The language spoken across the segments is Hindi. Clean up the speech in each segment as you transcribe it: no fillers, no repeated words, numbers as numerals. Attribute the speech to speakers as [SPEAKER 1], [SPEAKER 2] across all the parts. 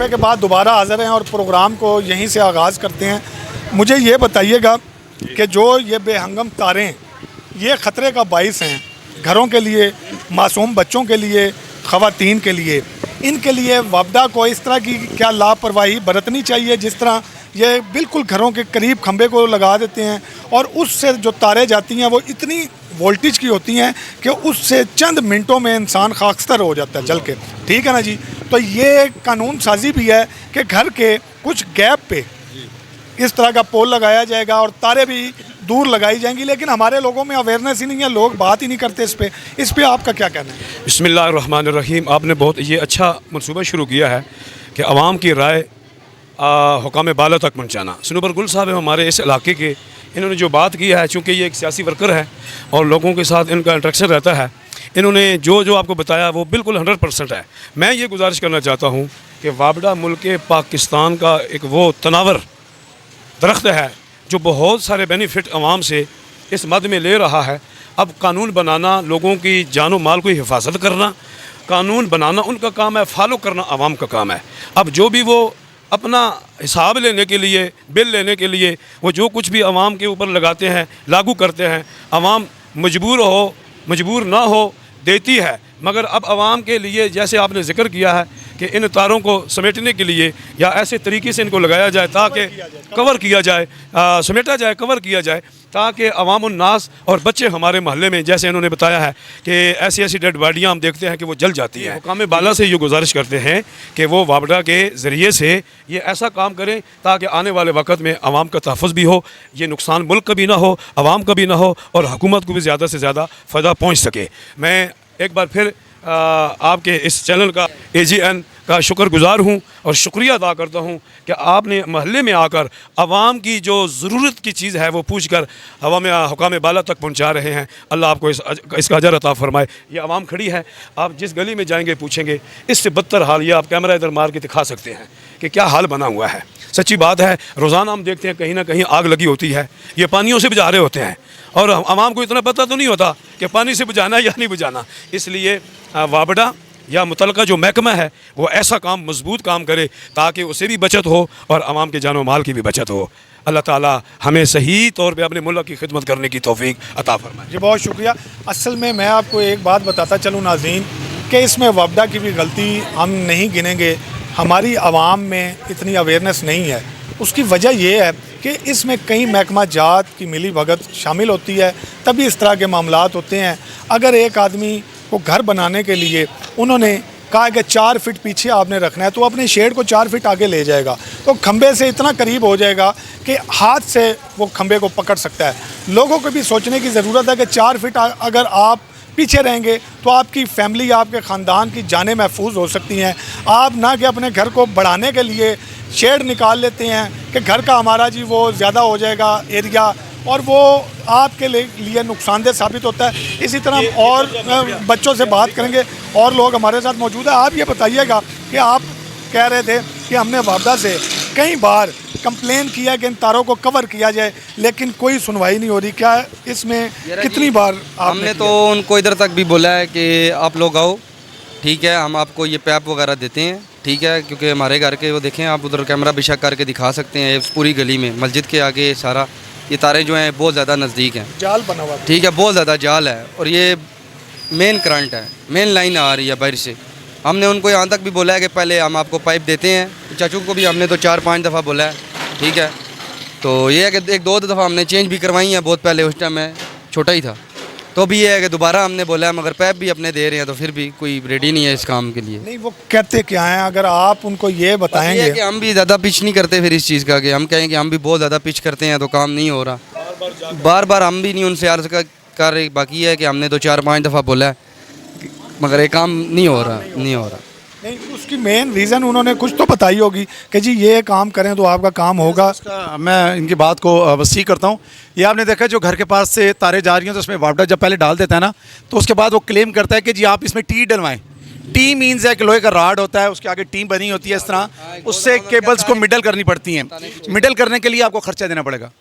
[SPEAKER 1] के बाद दोबारा हाज़िर हैं और प्रोग्राम को यहीं से आगाज़ करते हैं। मुझे ये बताइएगा कि जो ये बेहंगम तारें ये ख़तरे का बाइस हैं घरों के लिए, मासूम बच्चों के लिए, ख़वातीन के लिए, इनके लिए वापडा को इस तरह की क्या लापरवाही बरतनी चाहिए जिस तरह ये बिल्कुल घरों के करीब खंबे को लगा देते हैं और उससे जो तारें जाती हैं वो इतनी वोल्टेज की होती हैं कि उससे चंद मिनटों में इंसान खाकस्तर हो जाता है जल के, ठीक है ना जी। तो ये कानून साजी भी है कि घर के कुछ गैप पे इस तरह का पोल लगाया जाएगा और तारे भी दूर लगाई जाएंगी, लेकिन हमारे लोगों में अवेयरनेस ही नहीं है, लोग बात ही नहीं करते इस पे आपका क्या कहना है?
[SPEAKER 2] बिस्मिल्लाहिर्रहमानिर्रहीम। आपने बहुत ये अच्छा मंसूबा शुरू किया है कि आवाम की राय हुकाम बाला तक पहुँचाना। सनूबर गुल साहब हमारे इस इलाके के, इन्होंने जो बात की है, चूँकि ये एक सियासी वर्कर है और लोगों के साथ इनका इंटरेक्शन रहता है, इन्होंने जो आपको बताया वो बिल्कुल 100% है। मैं ये गुजारिश करना चाहता हूँ कि वापडा मुल्क पाकिस्तान का एक वो तनावर दरख्त है जो बहुत सारे बेनिफिट आवाम से इस मद में ले रहा है। अब कानून बनाना, लोगों की जान व माल की हिफाजत करना, कानून बनाना उनका काम है, फॉलो करना आवाम का काम है। अब जो भी वो अपना हिसाब लेने के लिए, बिल लेने के लिए वो जो कुछ भी आवाम के ऊपर लगाते हैं, लागू करते हैं, आवाम मजबूर ना हो देती है। मगर अब आवाम के लिए, जैसे आपने जिक्र किया है कि इन तारों को समेटने के लिए या ऐसे तरीके से इनको लगाया जाए ताकि कवर किया जाए, समेटा जाए, कवर किया जाए, ताकि अवाम उन्नास और बच्चे हमारे महल्ले में, जैसे इन्होंने बताया है कि ऐसी डेड बॉडियाँ हम देखते हैं कि वो जल जाती हैं। हुकाम बाला से ये गुजारिश करते हैं कि वो वापडा के ज़रिए से ये ऐसा काम करें ताकि आने वाले वक्त में आवाम का तहफ़्फ़ुज़ भी हो, ये नुकसान मुल्क का भी ना हो, आवाम का भी ना हो और हुकूमत को भी ज़्यादा से ज़्यादा फ़ायदा पहुँच सके। मैं एक बार फिर आपके इस चैनल का AGN का शुक्रगुज़ार हूँ और शुक्रिया अदा करता हूँ कि आपने महल्ले में आकर आवाम की जो ज़रूरत की चीज़ है वो पूछ कर हुकाम बाला तक पहुँचा रहे हैं। अल्लाह आपको इसका अजर अता फ़रमाए। ये आवाम खड़ी है, आप जिस गली में जाएंगे पूछेंगे, इससे बदतर हाल ये आप कैमरा इधर मार के दिखा सकते हैं कि क्या हाल बना हुआ है। सच्ची बात है, रोज़ाना हम देखते हैं कहीं ना कहीं आग लगी होती है, ये पानियों से बुझा रहे होते हैं और आवाम को इतना पता तो नहीं होता कि पानी से बुझाना या नहीं बुझाना। इसलिए वापडा या मुतलका जो महकमा है वो ऐसा काम, मजबूत काम करे ताकि उसे भी बचत हो और आवाम के जानो माल की भी बचत हो। अल्लाह ताला हमें सही तौर पे अपने मुल्क की खिदमत करने की तौफीक अता फरमाए।
[SPEAKER 1] जी बहुत शुक्रिया। असल में मैं आपको एक बात बताता चलूँ नाज़रीन कि इसमें वापडा की भी गलती हम नहीं गिनेंगे, हमारी आवाम में इतनी अवेयरनेस नहीं है। उसकी वजह यह है कि इसमें कई महकमा जात की मिली भगत शामिल होती है, तभी इस तरह के मामलात होते हैं। अगर एक आदमी को घर बनाने के लिए उन्होंने कहा कि 4 फीट पीछे आपने रखना है, तो अपने शेड को 4 फीट आगे ले जाएगा, तो खंबे से इतना करीब हो जाएगा कि हाथ से वो खंबे को पकड़ सकता है। लोगों को भी सोचने की ज़रूरत है कि 4 फीट अगर आप पीछे रहेंगे तो आपकी फैमिली, आपके ख़ानदान की जानें महफूज हो सकती हैं। आप ना कि अपने घर को बढ़ाने के लिए शेड निकाल लेते हैं कि घर का हमारा जी वो ज़्यादा हो जाएगा एरिया, और वो आपके लिए नुकसानदेह साबित होता है। इसी तरह और बच्चों से बात करेंगे और लोग हमारे साथ मौजूद है। आप ये बताइएगा कि आप कह रहे थे कि हमने वापडा से कई बार कंप्लेन किया कि इन तारों को कवर किया जाए, लेकिन कोई सुनवाई नहीं हो रही। क्या इसमें कितनी बार
[SPEAKER 3] हमने तो उनको इधर तक भी बोला है कि आप लोग आओ, ठीक है, हम आपको ये पैप वगैरह देते हैं, ठीक है, क्योंकि हमारे घर के वो देखें आप उधर कैमरा भी चेक करके दिखा सकते हैं, पूरी गली में मस्जिद के आगे सारा ये तारे जो हैं बहुत ज़्यादा नज़दीक हैं,
[SPEAKER 1] जाल बना हुआ,
[SPEAKER 3] ठीक है, बहुत ज़्यादा जाल है और ये मेन करंट है, मेन लाइन आ रही है बाहर से। हमने उनको यहाँ तक भी बोला है कि पहले हम आपको पाइप देते हैं, चाचू को भी हमने तो 4-5 दफ़ा बोला है, ठीक है। तो ये है कि 1-2 दफ़ा हमने चेंज भी करवाई है बहुत पहले, उस टाइम मैं छोटा ही था, तो भी ये है कि दोबारा हमने बोला है, मगर पैप भी अपने दे रहे हैं तो फिर भी कोई रेडी नहीं है इस काम के लिए।
[SPEAKER 1] नहीं, वो कहते क्या हैं, अगर आप उनको ये बताएंगे
[SPEAKER 3] ये कि हम भी ज़्यादा पिच नहीं करते फिर इस चीज़ का, कि हम कहें कि हम भी बहुत ज़्यादा पिच करते हैं तो काम नहीं हो रहा, बार बार हम भी नहीं उनसे अर्ज़ कर रहे। बाकी है कि हमने तो 4-5 दफ़ा बोला है मगर ये काम नहीं हो रहा।
[SPEAKER 1] नहीं, उसकी मेन रीज़न उन्होंने कुछ तो बताई होगी कि जी ये काम करें तो आपका काम होगा।
[SPEAKER 4] मैं इनकी बात को वसी करता हूँ। ये आपने देखा जो घर के पास से तारे जा रही हैं तो उसमें वापडा जब पहले डाल देता है ना, तो उसके बाद वो क्लेम करता है कि जी आप इसमें टी डलवाएं। टी मीन्स है कि लोहे का राड होता है, उसके आगे टीम बनी होती है इस तरह, उससे केबल्स को मिडल करनी पड़ती हैं। मिडल करने के लिए आपको खर्चा देना पड़ेगा,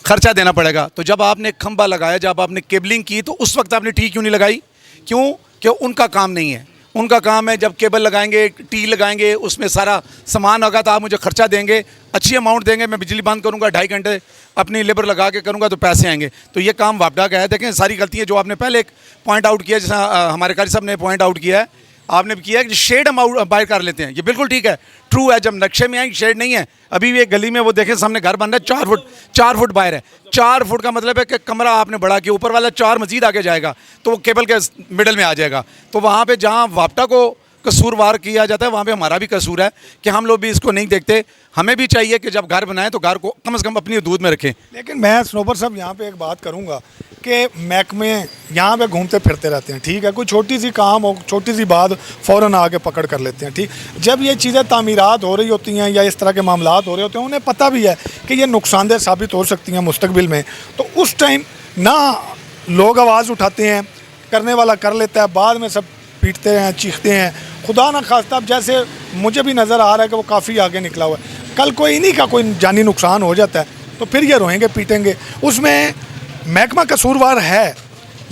[SPEAKER 4] खर्चा देना पड़ेगा। तो जब आपने खंबा लगाया, जब आपने केबलिंग की, तो उस वक्त आपने टी क्यों नहीं लगाई? क्यों? कि उनका काम नहीं है। उनका काम है जब केबल लगाएंगे, टी लगाएंगे, उसमें सारा सामान होगा तो आप मुझे खर्चा देंगे, अच्छी अमाउंट देंगे, मैं बिजली बंद करूँगा, 2.5 घंटे अपनी लेबर लगा के करूँगा तो पैसे आएंगे। तो ये काम वापडा का है। देखें सारी गलतियाँ जो आपने पहले एक पॉइंट आउट किया, जैसा हमारे कारी साहब ने पॉइंट आउट किया है, आपने भी किया है कि शेड हम बाय कर लेते हैं, ये बिल्कुल ठीक है, ट्रू है। जब नक्शे में आएंगे शेड नहीं है, अभी भी एक गली में वो देखें सामने घर बन रहा है, 4 फुट बाहर है। 4 फुट का मतलब है कि कमरा आपने बड़ा किया, ऊपर वाला 4 मजीद आगे जाएगा तो वो केबल के मिडल में आ जाएगा। तो वहाँ पे जहाँ वापटा को कसूरवार किया जाता है वहाँ पे हमारा भी कसूर है कि हम लोग भी इसको नहीं देखते। हमें भी चाहिए कि जब घर बनाएं तो घर को कम से कम अपनी हदूद में रखें।
[SPEAKER 1] लेकिन मैं स्नोबर साहब यहाँ पे एक बात करूँगा कि महकमे यहाँ पे घूमते फिरते रहते हैं, ठीक है, कोई छोटी सी काम हो, छोटी सी बात फ़ौरन आके पकड़ कर लेते हैं, ठीक। जब ये चीज़ें तामीरात हो रही होती हैं या इस तरह के मामलात हो रहे होते हैं, उन्हें पता भी है कि ये नुकसानदेह साबित हो सकती हैं मुस्तकबिल में, तो उस टाइम ना लोग आवाज़ उठाते हैं, करने वाला कर लेता है, बाद में सब पीटते हैं, चीखते हैं। खुदा ना खास्ता, अब जैसे मुझे भी नज़र आ रहा है कि वो काफ़ी आगे निकला हुआ है, कल कोई इन्हीं का कोई जानी नुकसान हो जाता है तो फिर ये रोएंगे पीटेंगे। उसमें महकमा कसूरवार है,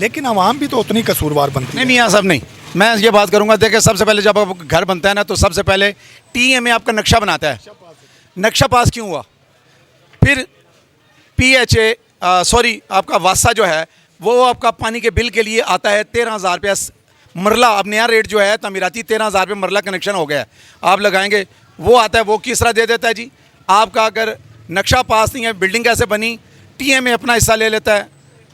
[SPEAKER 1] लेकिन आवाम भी तो उतनी कसूरवार बनती है।
[SPEAKER 4] नहीं यहाँ सब नहीं, मैं ये बात करूँगा। देखिए सबसे पहले जब आप घर बनता है ना तो सबसे पहले TMA आपका नक्शा बनाता है, नक्शा पास क्यों हुआ, फिर PHA सॉरी आपका वासा जो है वो आपका पानी के बिल के लिए आता है 13,000 रुपया मरला। अब नया रेट जो है तमीराती 13,000 रुपये मरला कनेक्शन हो गया है, आप लगाएंगे वो आता है, वो किस तरह दे देता है जी। आपका अगर नक्शा पास नहीं है, बिल्डिंग कैसे बनी, TMA अपना हिस्सा ले लेता है,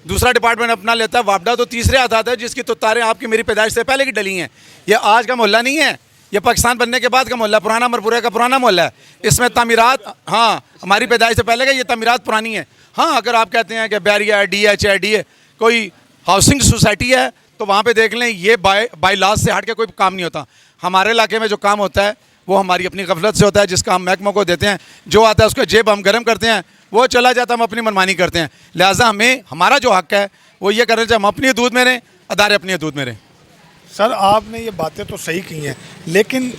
[SPEAKER 4] दूसरा डिपार्टमेंट अपना लेता है, वापडा तो तीसरे हाथ आता है जिसकी तो तारें आपकी मेरी पैदाइश से पहले की डली हैं। ये आज का मोहल्ला नहीं है, ये पाकिस्तान बनने के बाद का मोहल्ला, पुराना मरपुरा का पुराना मोहल्ला है। इसमें तमीरात, हाँ हमारी पैदाइश से पहले का ये तमीरात पुरानी है। हाँ अगर आप कहते हैं कि बैरिया है, DH है, DA कोई हाउसिंग सोसाइटी है तो वहाँ पे देख लें, ये बाई लॉज से हट के कोई काम नहीं होता। हमारे इलाके में जो काम होता है वो हमारी अपनी गफलत से होता है, जिसका हम महकमों को देते हैं, जो आता है उसको जेब हम गर्म करते हैं, वो चला जाता है, हम अपनी मनमानी करते हैं। लिहाजा हमें हमारा जो हक़ है वो ये करना चाहिए, हम अपनी हदूद में रहें, अदारे अपनी हदूद में रहें।
[SPEAKER 1] सर आपने ये बातें तो सही की हैं, लेकिन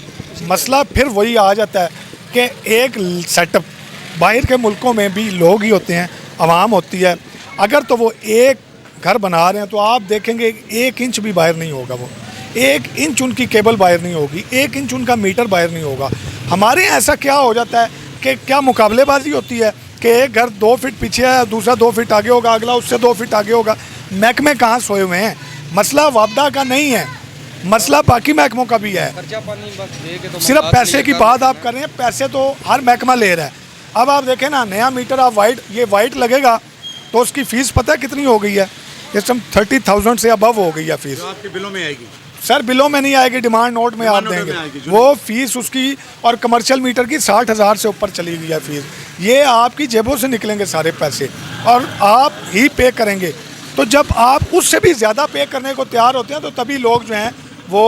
[SPEAKER 1] मसला फिर वही आ जाता है कि एक सेटअप, बाहर के मुल्कों में भी लोग ही होते हैं, आवाम होती है, अगर तो वो एक घर बना रहे हैं तो आप देखेंगे 1 इंच भी बाहर नहीं होगा, वो 1 इंच उनकी केबल बाहर नहीं होगी, 1 इंच उनका मीटर बाहर नहीं होगा। हमारे यहाँ ऐसा क्या हो जाता है कि क्या मुकाबलेबाजी होती है कि एक घर 2 फीट पीछे है, दूसरा 2 फीट आगे होगा, अगला उससे 2 फीट आगे होगा। महकमे कहाँ सोए हुए हैं, मसला वापडा का नहीं है, मसला बाकी महकमों का भी है। सिर्फ पैसे की बात आप कर रहे हैं, पैसे तो हर महकमा ले रहा है। अब आप देखें ना, नया मीटर आप वाइट लगेगा तो उसकी फ़ीस पता है कितनी हो गई है, इस टाइम 30,000 से अबव हो गई है फ़ीस।
[SPEAKER 4] आपके बिलों में आएगी
[SPEAKER 1] सर, बिलों में नहीं आएगी, डिमांड नोट में आप देंगे वो फ़ीस उसकी, और कमर्शियल मीटर की 60,000 से ऊपर चली गई है फ़ीस। ये आपकी जेबों से निकलेंगे सारे पैसे और आप ही पे करेंगे। तो जब आप उससे भी ज़्यादा पे करने को तैयार होते हैं तो तभी लोग जो हैं वो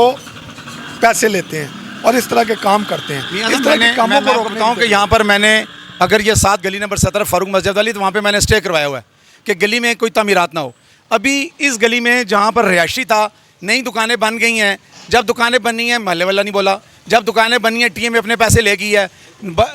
[SPEAKER 1] पैसे लेते हैं और इस तरह के काम करते हैं। इस तरह के कामों को रोकता हूँ
[SPEAKER 4] कि यहाँ पर मैंने, अगर ये 7 गली नंबर 17 फारूक मस्जिद वाली, तो वहाँ पे मैंने स्टे करवाया हुआ है कि गली में कोई तमीरात ना हो। अभी इस गली में जहाँ पर रिहायशी था, नई दुकानें बन गई हैं, जब दुकानें बनी हैं महल्ले वाला नहीं बोला, जब दुकानें बनी हैं TMA अपने पैसे ले गई है,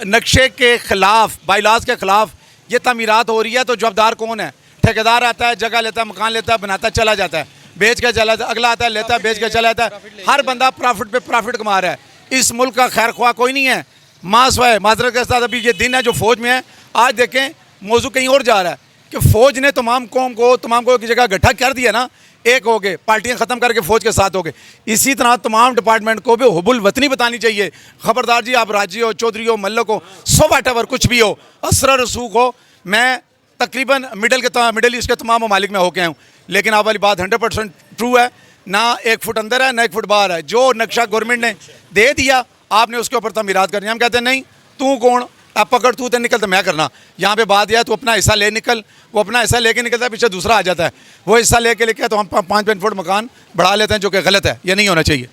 [SPEAKER 4] नक्शे के ख़िलाफ़, बाईलाज के ख़िलाफ़ ये तमीरात हो रही है। तो जवाबदार कौन है? ठेकेदार आता है, जगह लेता है, मकान लेता है, बनाता चला जाता है, बेच के चला जाता है, अगला आता है, लेता है, बेच के चला जाता है। हर बंदा प्रॉफिट पे प्रॉफिट कमा रहा है। इस मुल्क का खैर ख्वाह कोई नहीं है। माजरत के साथ अभी ये दिन है जो फ़ौज में है, आज देखें मौजू कहीं और जा रहा है कि फ़ौज ने तमाम कौम को एक जगह इकट्ठा कर दिया ना, एक हो गए, पार्टियाँ ख़त्म करके फ़ौज के साथ हो गए। इसी तरह तमाम डिपार्टमेंट को भी हुबुल वतनी बतानी चाहिए। ख़बरदार जी, आप राजी हो, चौधरी हो, मल्लक हो, सो वाटेवर कुछ भी हो, असर रसूख हो, मैं तकरीबन मिडल ईस्ट के तमाम ममालिक में होके आया हूँ, लेकिन आप वाली बात 100% ट्रू है। ना 1 फुट अंदर है, ना 1 फुट बाहर है। जो नक्शा गवर्नमेंट ने दे दिया, आपने उसके ऊपर तमीरात करनी है। हम कहते हैं नहीं, तू कौन, अब पकड़, तू तो निकल तो मैं करना। यहाँ पे बात यह है, तू अपना हिस्सा ले निकल, वो अपना हिस्सा लेके निकलता है, पीछे दूसरा आ जाता है, वो हिस्सा लेके तो हम 5-5 फुट मकान बढ़ा लेते हैं, जो कि गलत है, ये नहीं होना चाहिए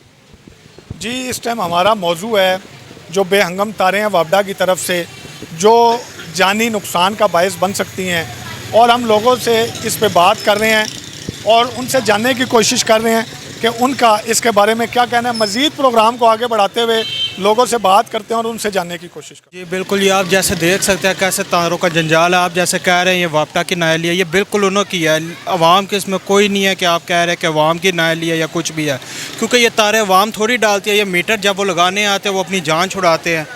[SPEAKER 1] जी। इस टाइम हमारा मौजू है जो बेहंगम तारें हैं वापडा की तरफ से, जो जानी नुकसान का बायस बन सकती हैं, और हम लोगों से इस पे बात कर रहे हैं और उनसे जानने की कोशिश कर रहे हैं कि उनका इसके बारे में क्या कहना है। मज़ीद प्रोग्राम को आगे बढ़ाते हुए लोगों से बात करते हैं और उनसे जानने की कोशिश करते
[SPEAKER 5] जी बिल्कुल, ये आप जैसे देख सकते हैं कैसे तारों का जंजाल है। आप जैसे कह रहे हैं ये वापटा की नायली है, ये बिल्कुल उन्होंने किया है। अवाम के इसमें कोई नहीं है कि आप कह रहे हैं कि अवाम की नायली है या कुछ भी है, क्योंकि ये तारे अवाम थोड़ी डालती है। ये मीटर जब वो लगाने आते हैं वो अपनी जान छुड़ाते हैं।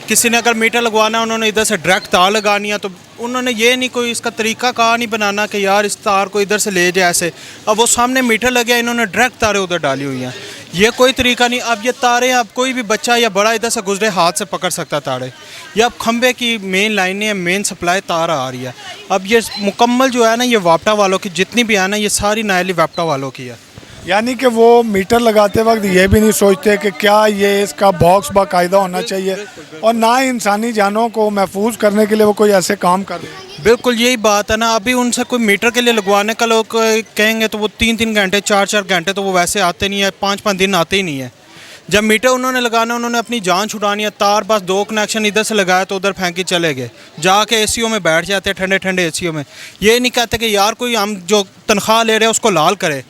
[SPEAKER 5] किसी ने अगर मीटर लगवाना है, उन्होंने इधर से डायरेक्ट तार लगानी है, तो उन्होंने ये नहीं कोई इसका तरीका कहा नहीं बनाना कि यार इस तार को इधर से ले जाए ऐसे। अब वो सामने मीटर लगे, इन्होंने डायरेक्ट तारे उधर डाली हुई हैं। ये कोई तरीका नहीं। अब ये तारे अब कोई भी बच्चा या बड़ा इधर से गुजरे हाथ से पकड़ सकता तारे। ये अब खंबे की मेन लाइनें हैं, मेन सप्लाई तार आ रही है। अब ये मुकम्मल जो है ना, ये वापटा वालों की जितनी भी है ना, ये सारी नायली वापटा वालों की है।
[SPEAKER 1] यानी कि वो मीटर लगाते वक्त ये भी नहीं सोचते कि क्या ये इसका बॉक्स बाकायदा होना चाहिए, और ना ही इंसानी जानों को महफूज करने के लिए वो कोई ऐसे काम कर रहे हैं।
[SPEAKER 5] बिल्कुल यही बात है ना। अभी उनसे कोई मीटर के लिए लगवाने का लोग कहेंगे तो वो 3-3 घंटे 4-4 घंटे तो वो वैसे आते नहीं है, 5-5 दिन आते ही नहीं है। जब मीटर उन्होंने लगाना, उन्होंने अपनी जान छुड़ानी है। तार बस 2 कनेक्शन इधर से लगाया तो उधर फेंक के चले गए, जाके एसीओ में बैठ जाते हैं, ठंडे ठंडे एसीओ में। ये नहीं कहते कि यार कोई हम जो तनख्वाह ले रहे हैं उसको लाल करे।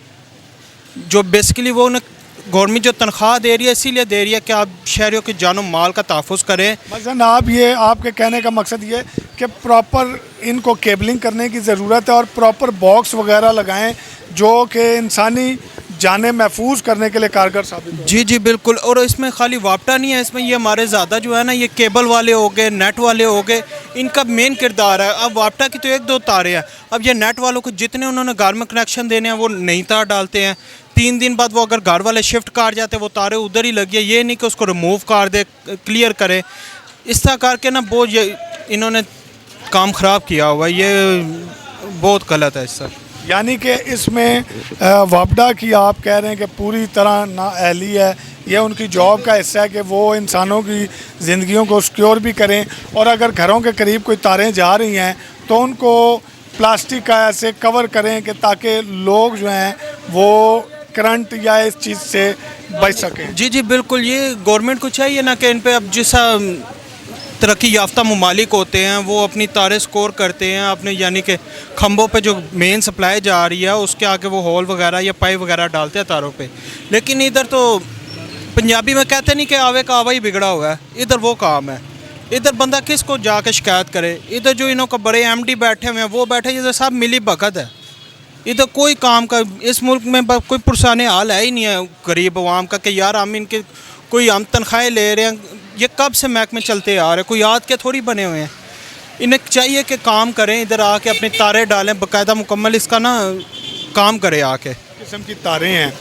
[SPEAKER 5] जो बेसिकली वो उन्हें गवर्नमेंट जो तनख्वाह दे रही है इसीलिए दे रही है कि आप शहरियों के जानो माल का तहफ़्फ़ुज़ करें।
[SPEAKER 1] मसलन आप ये आपके कहने का मकसद ये कि प्रॉपर इनको केबलिंग करने की ज़रूरत है और प्रॉपर बॉक्स वगैरह लगाएं जो कि इंसानी जाने महफूज करने के लिए कारगर साबित हो।
[SPEAKER 5] जी जी बिल्कुल। और इसमें खाली वापटा नहीं है, इसमें ये हमारे ज़्यादा जो है ना, ये केबल वाले हो गए, नेट वाले हो गए, इनका मेन किरदार है। अब वापटा की तो 1-2 तारे हैं, अब ये नेट वालों को जितने उन्होंने घर में कनेक्शन देने हैं वो नई तार डालते हैं। 3 दिन बाद वो अगर घर वाले शिफ्ट कर जाते हैं वो तारे उधर ही लगी है। ये नहीं कि उसको रिमूव कर दे, क्लियर करे। इस तरह करके ना वो ये इन्होंने काम ख़राब किया हुआ है, ये बहुत गलत है सर।
[SPEAKER 1] यानी कि इसमें वापडा की आप कह रहे हैं कि पूरी तरह नाअहली है। ये उनकी जॉब का हिस्सा है कि वो इंसानों की ज़िंदगियों को सिक्योर भी करें, और अगर घरों के करीब कोई तारें जा रही हैं तो उनको प्लास्टिक का ऐसे कवर करें कि ताकि लोग जो हैं वो करंट या इस चीज़ से बच सकें।
[SPEAKER 5] जी जी बिल्कुल। ये गवर्नमेंट को चाहिए ना कि इन पे अब जैसा तरक्की याफ्ता ममालिक होते हैं वो अपनी तारें स्कोर करते हैं अपने, यानी कि खंभों पे जो मेन सप्लाई जा रही है उसके आगे वो होल वगैरह या पाइप वगैरह डालते हैं तारों पे। लेकिन इधर तो पंजाबी में कहते नहीं कि आवे का आवा ही बिगड़ा हुआ है, इधर वो काम है। इधर बंदा किसको जाके शिकायत करे? इधर जो इन्हों को बड़े MD बैठे हुए हैं वो बैठे, इधर सब मिली भगत है। इधर कोई काम का इस मुल्क में कोई पुरसाने हाल है ही नहीं है गरीब अवाम का कि यार हम इनके कोई हम तनख्वाहें ले रहे हैं। ये कब से महकमे चलते आ रहे हैं, कोई याद के थोड़ी बने हुए हैं। इन्हें चाहिए कि काम करें, इधर आके अपने तारे डालें, बाकायदा मुकम्मल इसका ना काम करें आके।
[SPEAKER 1] किस्म की तारें हैं,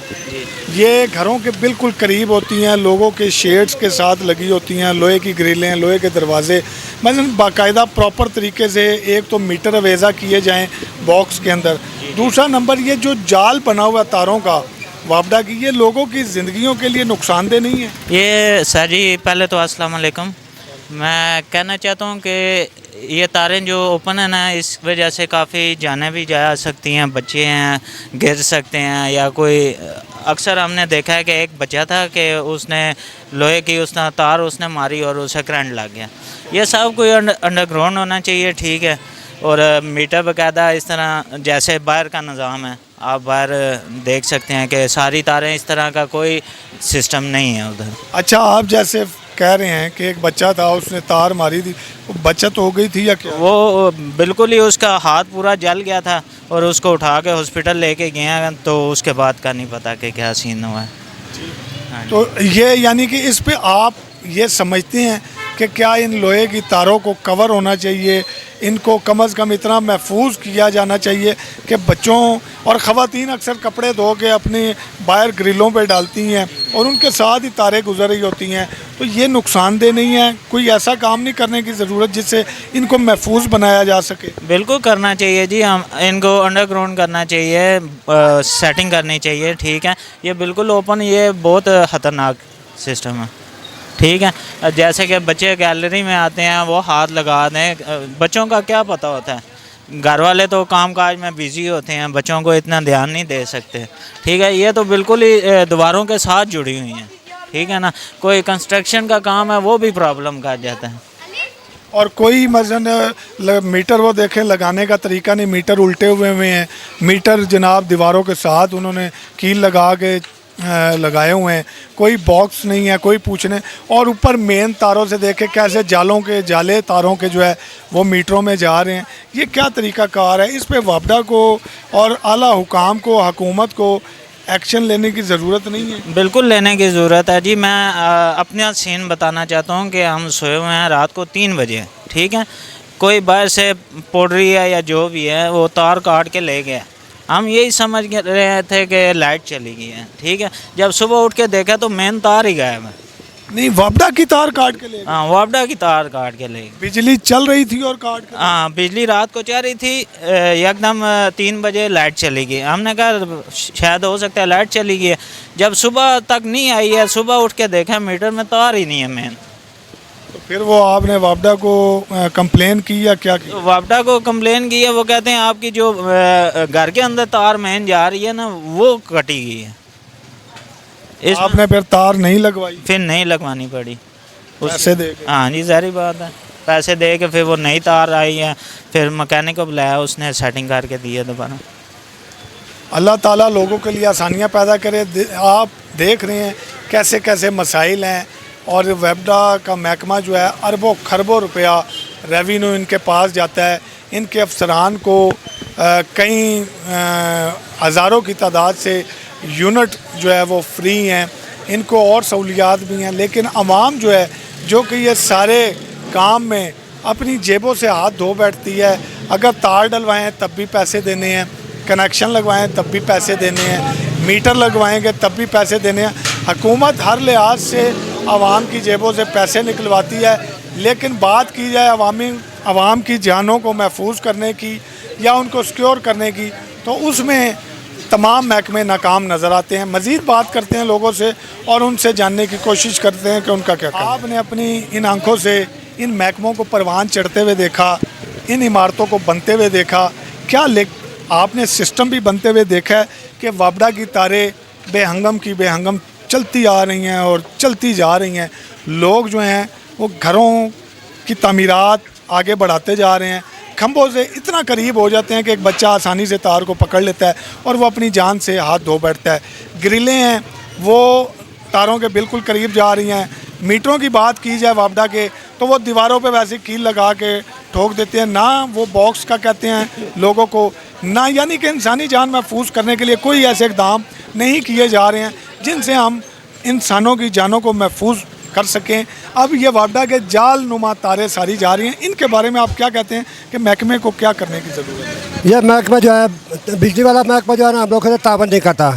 [SPEAKER 1] ये घरों के बिल्कुल करीब होती हैं, लोगों के शेड्स के साथ लगी होती हैं, लोहे की ग्रिलें, लोहे के दरवाजे, मतलब बाकायदा प्रॉपर तरीके से एक तो मीटर अवेज़ा किए जाएं बॉक्स के अंदर। दूसरा नंबर ये जो जाल बना हुआ तारों का वापडा की, ये लोगों की ज़िंदगियों के लिए नुकसानदेह नहीं है?
[SPEAKER 6] ये सर जी पहले तो अस्सलाम वालेकुम। मैं कहना चाहता हूँ कि ये तारें जो ओपन है ना, इस वजह से काफ़ी जानें भी जा सकती हैं, बच्चे हैं गिर सकते हैं, या कोई अक्सर हमने देखा है कि एक बच्चा था कि उसने लोहे की उसने तार उसने मारी और उसे करंट लग गया। ये सब कोई अंडरग्राउंड होना चाहिए, ठीक है। और मीटर बाकायदा इस तरह जैसे बाहर का निज़ाम है, आप बाहर देख सकते हैं कि सारी तारें इस तरह का कोई सिस्टम नहीं है उधर।
[SPEAKER 1] अच्छा, आप जैसे कह रहे हैं कि एक बच्चा था उसने तार मारी थी, वो बचत हो गई थी या क्या?
[SPEAKER 6] वो बिल्कुल ही उसका हाथ पूरा जल गया था और उसको उठा के हॉस्पिटल लेके गए हैं, तो उसके बाद का नहीं पता कि क्या सीन हुआ है।
[SPEAKER 1] तो ये यानी कि इस पे आप ये समझते हैं कि क्या इन लोहे की तारों को कवर होना चाहिए, इनको कम अज़ कम इतना महफूज किया जाना चाहिए कि बच्चों और ख़वातीन अक्सर कपड़े धो के अपनी बाहर ग्रिलों पे डालती हैं और उनके साथ ही तारें गुजर रही होती हैं, तो ये नुकसानदेह नहीं है? कोई ऐसा काम नहीं करने की ज़रूरत जिससे इनको महफूज बनाया जा सके?
[SPEAKER 6] बिल्कुल करना चाहिए जी, हम इनको अंडरग्राउंड करना चाहिए, सेटिंग करनी चाहिए, ठीक है। ये बिल्कुल ओपन, ये बहुत ख़तरनाक सिस्टम है, ठीक है। जैसे कि बच्चे गैलरी में आते हैं वो हाथ लगा दें, बच्चों का क्या पता होता है, घर वाले तो कामकाज में बिज़ी होते हैं, बच्चों को इतना ध्यान नहीं दे सकते, ठीक है। ये तो बिल्कुल ही दीवारों के साथ जुड़ी हुई हैं, ठीक है ना। कोई कंस्ट्रक्शन का काम है वो भी प्रॉब्लम कर जाता है।
[SPEAKER 1] और कोई मसलन मीटर वो देखें लगाने का तरीका नहीं, मीटर उल्टे हुए हैं, मीटर जनाब दीवारों के साथ उन्होंने कील लगा के लगाए हुए हैं, कोई बॉक्स नहीं है, कोई पूछने, और ऊपर मेन तारों से देखे कैसे जाले तारों के जो है वो मीटरों में जा रहे हैं। ये क्या तरीक़ाकार है? इस पे वापडा को और आला हुकाम को, हुकूमत को एक्शन लेने की ज़रूरत नहीं है?
[SPEAKER 6] बिल्कुल लेने की ज़रूरत है जी। मैं अपना सीन बताना चाहता हूँ कि हम सोए हुए हैं रात को 3 बजे, ठीक है, कोई बाहर से पोडरी है या जो भी है वो तार काट के ले गया। हम यही समझ रहे थे कि लाइट चली गई है, ठीक है। जब सुबह उठ के देखा तो मेन तार ही गायब है।
[SPEAKER 1] नहीं, वापडा की तार काट के ले गए?
[SPEAKER 6] हाँ, वापडा की तार काट के ले गए।
[SPEAKER 1] बिजली चल रही थी और काट के?
[SPEAKER 6] हाँ, बिजली रात को चल रही थी, एकदम 3 बजे लाइट चली गई। हमने कहा शायद हो सकता है लाइट चली गई है। जब सुबह तक नहीं आई है, सुबह उठ के देखा मीटर में तार ही नहीं है मेन।
[SPEAKER 1] तो फिर वो आपने वापडा को कंप्लेन की या क्या की?
[SPEAKER 6] वापडा को कंप्लेन की है, वो कहते हैं आपकी जो घर के अंदर तार मेन जा रही है ना वो कटी गई है।
[SPEAKER 1] आपने फिर तार नहीं लगवाई?
[SPEAKER 6] फिर नहीं लगवानी पड़ी।
[SPEAKER 1] पैसे दे के?
[SPEAKER 6] हाँ जी, ज़ाहिर बात है, पैसे दे के फिर वो नई तार आई है, फिर मैकेनिक को बुलाया, उसने सेटिंग करके दी है दोबारा।
[SPEAKER 1] अल्लाह ताला लोगों के लिए आसानियाँ पैदा करे। आप देख रहे हैं कैसे कैसे मसाइल हैं, और वापडा का महकमा जो है अरबों खरबों रुपया रेवेन्यू इनके पास जाता है। इनके अफसरान को कई हज़ारों की तादाद से यूनिट जो है वो फ्री हैं, इनको और सहूलियात भी हैं, लेकिन आवाम जो है जो कि ये सारे काम में अपनी जेबों से हाथ धो बैठती है। अगर तार डलवाएं तब भी पैसे देने हैं, कनेक्शन लगवाएं तब भी पैसे देने हैं, मीटर लगवाएंगे तब भी पैसे देने हैं। हुकूमत हर लिहाज से आवाम की जेबों से पैसे निकलवाती है, लेकिन बात की जाए आवाम की जानों को महफूज करने की या उनको सिक्योर करने की, तो उसमें तमाम महकमे नाकाम नज़र आते हैं। मज़ीद बात करते हैं लोगों से और उनसे जानने की कोशिश करते हैं कि उनका क्या कहना है। आपने अपनी इन आंखों से इन महकमों को परवान चढ़ते हुए देखा, इन इमारतों को बनते हुए देखा, क्या आपने सिस्टम भी बनते हुए देखा है कि वापडा की तारें बेहंगम की बेहंगम चलती आ रही हैं और चलती जा रही हैं। लोग जो हैं वो घरों की तामीरात आगे बढ़ाते जा रहे हैं, खंभों से इतना करीब हो जाते हैं कि एक बच्चा आसानी से तार को पकड़ लेता है और वो अपनी जान से हाथ धो बैठता है। ग्रिलें हैं वो तारों के बिल्कुल करीब जा रही हैं। मीटरों की बात की जाए वापडा के, तो वो दीवारों पे वैसे कील लगा के ठोक देते हैं, ना वो बॉक्स का कहते हैं लोगों को, ना यानी कि इंसानी जान महफूज करने के लिए कोई ऐसे इकदाम नहीं किए जा रहे हैं जिनसे हम इंसानों की जानों को महफूज कर सकें। अब ये वापडा के जाल नुमा तारें सारी जा रही हैं, इनके बारे में आप क्या कहते हैं कि महकमे को क्या करने की ज़रूरत है?
[SPEAKER 7] यह महकमा जो है, बिजली वाला महकमा जो है ना, हम लोग ताबन नहीं करता।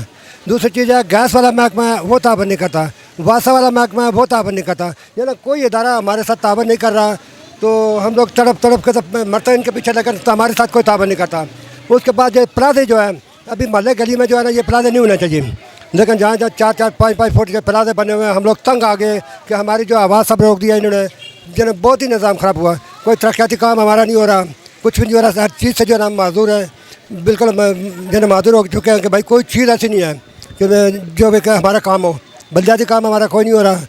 [SPEAKER 7] दूसरी चीज़ है, गैस वाला महकमा है वो ताबन नहीं करता, वासा वाला महकमा है वो ताबन नहीं करता। ये ना कोई इदारा हमारे साथ ताबन नहीं कर रहा, तो हम लोग तड़प के सब मरते इनके पीछे लगकर, तो हमारे साथ कोई ताबन नहीं करता। उसके बाद ये प्लाजे जो है, अभी मोहल्ले गली में जो है ना, ये प्लाजे नहीं होना चाहिए, लेकिन जहाँ जहाँ 4-4, 5-5 फुट के प्लाजे बने हुए हैं, हम लोग तंग आ गए कि हमारी जो आवाज़ सब रोक दिया इन्होंने, जिन्हें बहुत ही निज़ाम ख़राब हुआ। कोई तरक्याती काम हमारा नहीं हो रहा, कुछ भी नहीं हो रहा, हर चीज़ से जो है ना माजूर है, बिल्कुल जिन्हें माजूर हो चुके हैं कि भाई कोई चीज़ ऐसी नहीं है कि जो भी हमारा काम हो। बलदियाती काम हमारा कोई नहीं हो रहा,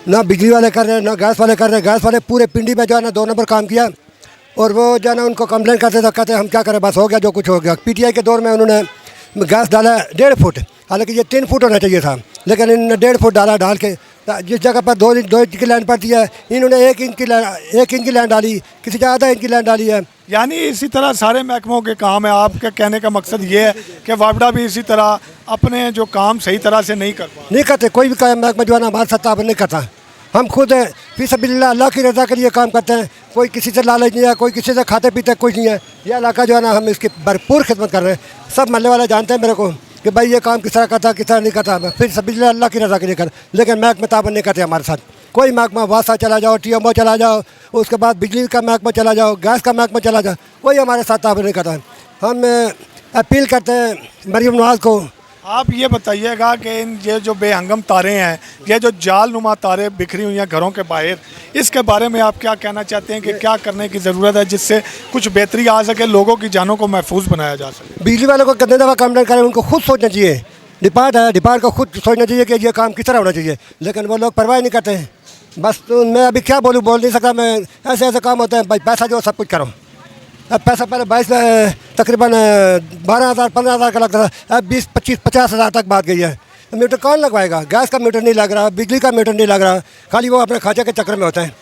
[SPEAKER 7] ना बिजली वाले कर रहे हैं ना गैस वाले कर रहे हैं। गैस वाले पूरे पिंडी में जो है ना 2 नंबर काम किया, और वो जो है ना उनको कंप्लेन करते थे, कहते हम क्या करें, बस हो गया जो कुछ हो गया। पीटीआई के दौर में उन्होंने गैस डाला 1.5 फुट, हालांकि ये 3 फुट होना चाहिए था, लेकिन इन्होंने 1.5 फुट डाल के, जिस जगह पर 2 इंच की लाइन पड़ती है इन्होंने 1 इंच की लाइन डाली, किसी जगह आधा इंच की लाइन डाली है।
[SPEAKER 1] यानी इसी तरह सारे महकमों के काम है। आपके कहने का मकसद ये है कि वापडा भी इसी तरह अपने जो काम सही तरह से नहीं
[SPEAKER 7] करते। कोई भी काम महकमा जो है ना हमारे साथ ताबन नहीं करता। हम खुद हैं फी सबिल्लाह अल्लाह की रज़ा के लिए काम करते हैं, कोई किसी से लालच नहीं है, कोई किसी से खाते पीते कुछ नहीं है। यह इलाका जो है ना हम इसकी भरपूर खिदमत कर रहे हैं। सब महल्ले वाले जानते हैं मेरे को कि भाई ये काम किस तरह करता किस तरह नहीं करता, फिर सबिल्लाह अल्लाह की रज़ा के लिए कर, लेकिन महकमा ताबन नहीं करते हमारे साथ। कोई महकमा वासा चला जाओ, TMO चला जाओ, उसके बाद बिजली का महकमा चला जाओ, गैस का महकमा चला जाओ, कोई हमारे साथ ताबन नहीं करता। हम अपील करते हैं मरीम नवाज़ को।
[SPEAKER 1] आप ये बताइएगा कि इन ये जो बेहंगम तारें हैं, ये जो जाल नुमा तारें बिखरी हुई हैं घरों के बाहर, इसके बारे में आप क्या कहना चाहते हैं कि क्या करने की ज़रूरत है जिससे कुछ बेहतरी आ सके, लोगों की जानों को महफूज बनाया जा सके?
[SPEAKER 7] बिजली वालों को कितने दफ़ा कंप्लेंट करें, उनको खुद सोचना चाहिए। डिपार्ट को खुद सोचना चाहिए कि ये काम किस तरह होना चाहिए, लेकिन वो लोग परवाह नहीं करते हैं। बस तो मैं अभी क्या बोल नहीं सकता, मैं ऐसे काम होते हैं भाई, पैसा जो सब कुछ करो। अब पैसा पहले तकरीबन 12,000 15,000 का लगता था, अब 20, 25, 50,000 तक बात गई है। मीटर कौन लगवाएगा? गैस का मीटर नहीं लग रहा, बिजली का मीटर नहीं लग रहा, खाली वो अपने खाचे के चक्कर में होता है।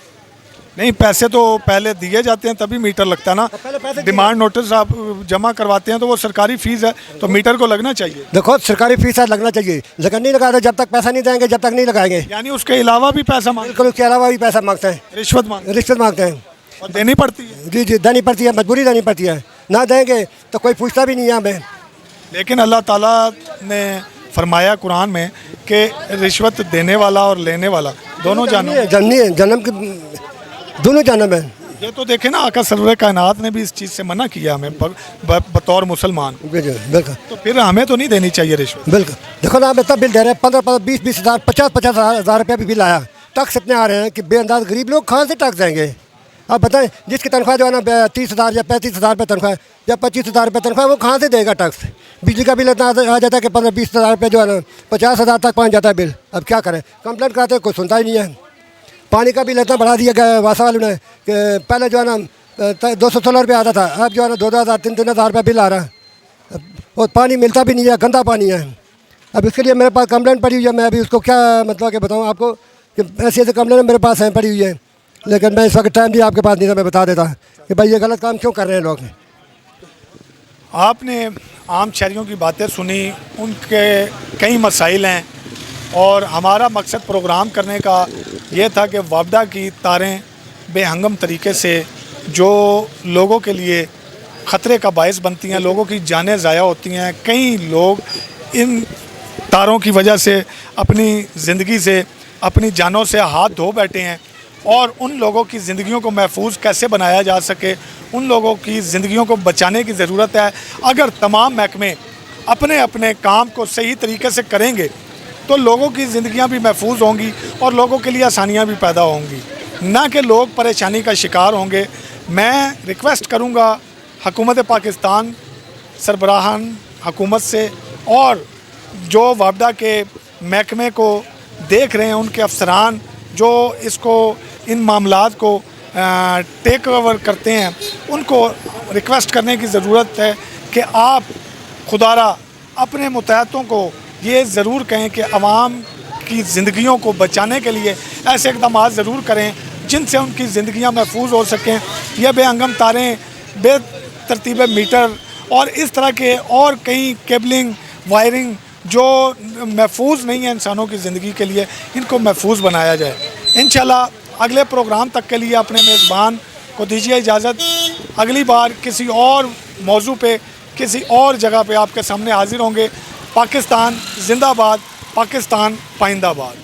[SPEAKER 1] नहीं, पैसे तो पहले दिए जाते हैं तभी मीटर लगता है ना।
[SPEAKER 7] पहले पैसे
[SPEAKER 1] डिमांड नोटिस आप जमा करवाते हैं तो वो सरकारी फीस है, तो मीटर को लगना चाहिए।
[SPEAKER 7] देखो सरकारी फीस है, लगना चाहिए, लेकिन नहीं लगा रहे। जब तक पैसा नहीं देंगे जब तक नहीं लगाएंगे।
[SPEAKER 1] यानी उसके अलावा भी पैसा मांग,
[SPEAKER 7] बिल्कुल, उसके अलावा भी पैसा मांगते हैं,
[SPEAKER 1] रिश्वत मांग,
[SPEAKER 7] रिश्वत मांगते हैं।
[SPEAKER 1] और देनी पड़ती है।
[SPEAKER 7] जी जी, देनी पड़ती है, मजबूरी देनी पड़ती है। ना देंगे तो कोई पूछता भी नहीं है हमें।
[SPEAKER 1] लेकिन अल्लाह ताला ने फरमाया कुरान में कि रिश्वत देने वाला और लेने वाला दोनों जानम है।
[SPEAKER 7] जन्म की दोनों जन्म है।
[SPEAKER 1] ये तो देखे ना, आका सरवर कायनात ने भी इस चीज़ से मना किया हमें बतौर मुसलमान।
[SPEAKER 7] बिल्कुल
[SPEAKER 1] तो फिर हमें तो नहीं देनी चाहिए रिश्वत।
[SPEAKER 7] बिल्कुल। देखो ना, हम इतना बिल दे रहे हैं, 15 20 हज़ार, 50 हज़ार रुपया भी बिल आया। टैक्स इतने आ रहे हैं कि बेअंदाज गरीब लोग कहाँ से टैक्स देंगे? आप बताएं, जिसकी तनख्वाह जो है ना 30 हज़ार या 35 हज़ार रुपये तनख्वाह या 25 हज़ार रुपये तनख्वाह, वो कहाँ से देगा टैक्स? बिजली का बिल इतना आ जाता है कि 15-20 हज़ार रुपये जो है ना 50 हज़ार तक पहुँच जाता है बिल। अब क्या करें? कंप्लेंट कराते हैं, कोई सुनता ही नहीं है। पानी का बिल इतना बढ़ा दिया गया है वासा वालों ने कि पहले जो है ना 216 रुपये आता था, अब जो है ना 2,000 3,000 रुपये बिल आ रहा है और पानी मिलता भी नहीं है, गंदा पानी है। अब इसके लिए मेरे पास कंप्लेंट पड़ी हुई है। मैं अभी उसको क्या मतलब कि बताऊँ आपको कि ऐसी ऐसी कंप्लेंट मेरे पास हैं पड़ी हुई है, लेकिन मैं इस वक्त टाइम भी आपके पास नहीं था। मैं बता देता कि भाई ये गलत काम क्यों कर रहे हैं लोग।
[SPEAKER 1] आपने आम शहरियों की बातें सुनी, उनके कई मसाइल हैं और हमारा मकसद प्रोग्राम करने का ये था कि वापडा की तारें बेहंगम तरीके से जो लोगों के लिए ख़तरे का बायस बनती हैं, लोगों की जानें ज़ाया होती हैं। कई लोग इन तारों की वजह से अपनी ज़िंदगी से, अपनी जानों से हाथ धो बैठे हैं और उन लोगों की ज़िंदगियों को महफूज कैसे बनाया जा सके, उन लोगों की ज़िंदगियों को बचाने की ज़रूरत है। अगर तमाम महकमे अपने अपने काम को सही तरीके से करेंगे तो लोगों की ज़िंदगियां भी महफूज होंगी और लोगों के लिए आसानियां भी पैदा होंगी, ना कि लोग परेशानी का शिकार होंगे। मैं रिक्वेस्ट करूंगा हुकूमत पाकिस्तान, सरबराहान हुकूमत से और जो वापडा के महकमे को देख रहे हैं, उनके अफसरान जो इसको इन मामलात को टेक ओवर करते हैं, उनको रिक्वेस्ट करने की ज़रूरत है कि आप खुदारा अपने मुतहतों को ये ज़रूर कहें कि आवाम की ज़िंदगियों को बचाने के लिए ऐसे इक़दाम ज़रूर करें जिनसे उनकी ज़िंदगियां महफूज हो सकें। यह बेहंगम तारें, बेतरतीब मीटर और इस तरह के और कई केबलिंग, वायरिंग जो महफूज नहीं है इंसानों की ज़िंदगी के लिए, इनको महफूज बनाया जाए। इंशाल्लाह अगले प्रोग्राम तक के लिए अपने मेज़बान को दीजिए इजाज़त। अगली बार किसी और मौजू पे, किसी और जगह पे आपके सामने हाजिर होंगे। पाकिस्तान जिंदाबाद, पाकिस्तान पाइंदाबाद।